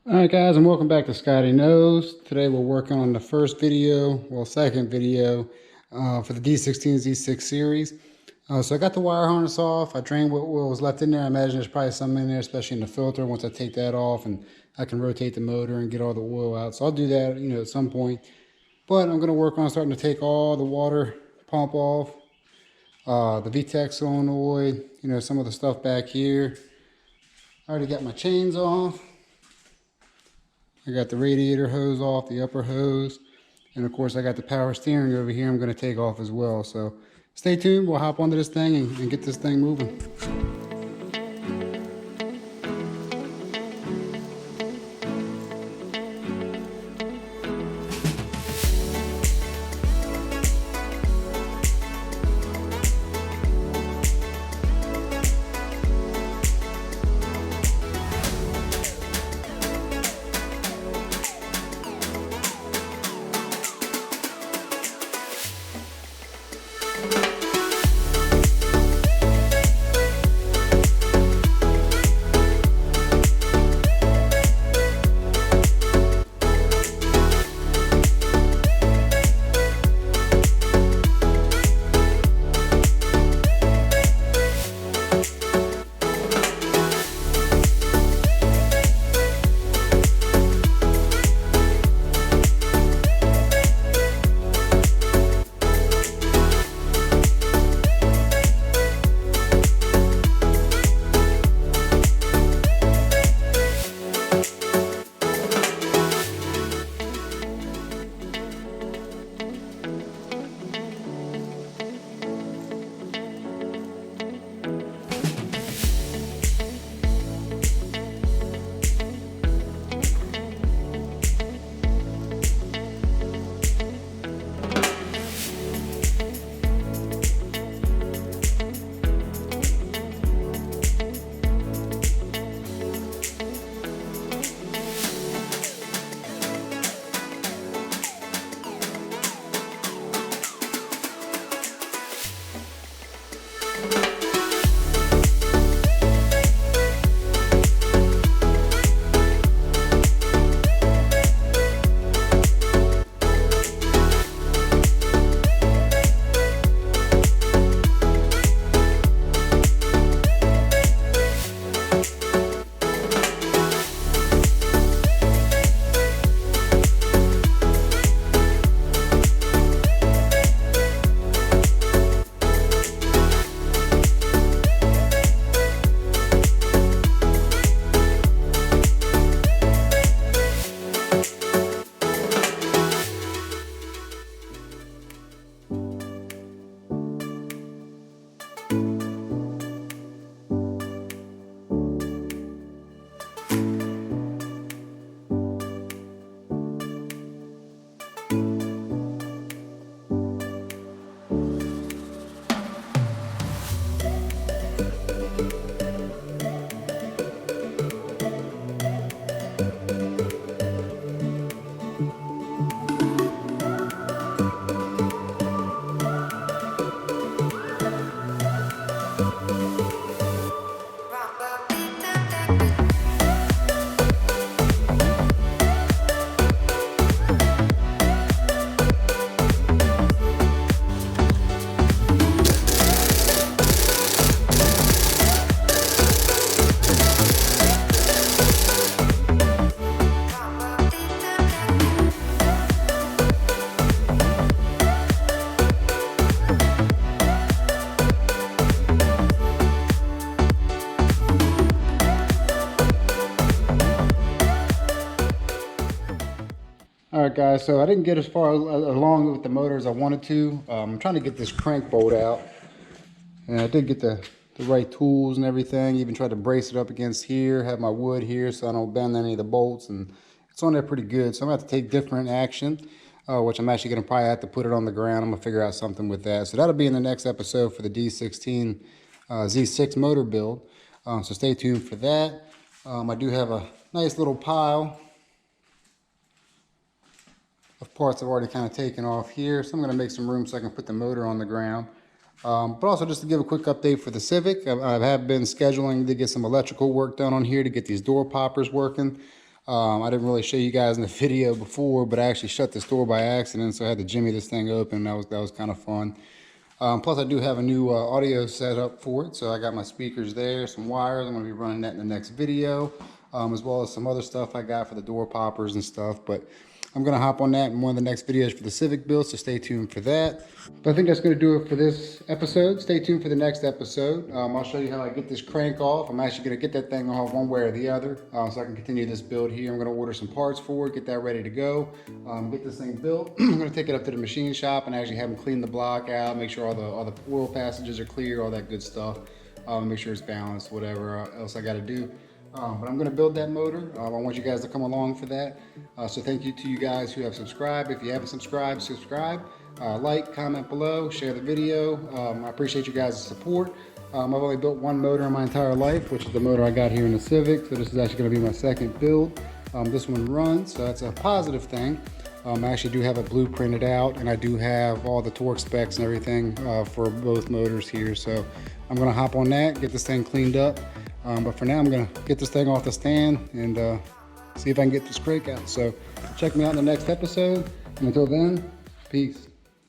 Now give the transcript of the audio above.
Alright guys, and welcome back to Scotty Knows. Today we're working on the first video, well second video, for the D16z6 series. So I got the wire harness off, I drained what was left in there. I imagine there's probably some in there, especially in the filter. Once I take that off, and I can rotate the motor and get all the oil out. So I'll do that, at some point. But I'm going to work on starting to take all the water pump off, the VTEC solenoid, some of the stuff back here. I already got my chains off. I got the radiator hose off, the upper hose, and of course I got the power steering over here I'm going to take off as well. So stay tuned, we'll hop onto this thing and get this thing moving. Alright guys, so I didn't get as far along with the motor as I wanted to. I'm trying to get this crank bolt out. And I did get the right tools and everything. Even tried to brace it up against here, have my wood here so I don't bend any of the bolts. And it's on there pretty good. So I'm going to have to take different action, which I'm actually going to probably have to put it on the ground. I'm going to figure out something with that. So that'll be in the next episode for the D16Z6 motor build. So stay tuned for that. I do have a nice little pile of parts I've already kind of taken off here. So I'm going to make some room so I can put the motor on the ground. But also just to give a quick update for the Civic, I have been scheduling to get some electrical work done on here to get these door poppers working. I didn't really show you guys in the video before, but I actually shut this door by accident, so I had to jimmy this thing open. That was kind of fun. Plus I do have a new audio setup for it, so I got my speakers there, some wires. I'm going to be running that in the next video, as well as some other stuff I got for the door poppers and stuff. But I'm going to hop on that in one of the next videos for the Civic build, so stay tuned for that. But I think that's going to do it for this episode. Stay tuned for the next episode. I'll show you how I get this crank off. I'm actually going to get that thing off one way or the other, so I can continue this build here. I'm going to order some parts for it, get that ready to go, get this thing built. I'm going to take it up to the machine shop and actually have them clean the block out, make sure all the oil passages are clear, all that good stuff. Make sure it's balanced, whatever else I got to do. But I'm going to build that motor. I want you guys to come along for that. So thank you to you guys who have subscribed. If you haven't subscribed, subscribe. Like, comment below, share the video. I appreciate you guys' support. I've only built one motor in my entire life, which is the motor I got here in the Civic. So this is actually going to be my second build. This one runs, so that's a positive thing. I actually do have it blueprinted out, and I do have all the torque specs and everything for both motors here. So I'm going to hop on that, get this thing cleaned up. But for now, I'm going to get this thing off the stand and see if I can get this crank out. So check me out in the next episode. And until then, peace.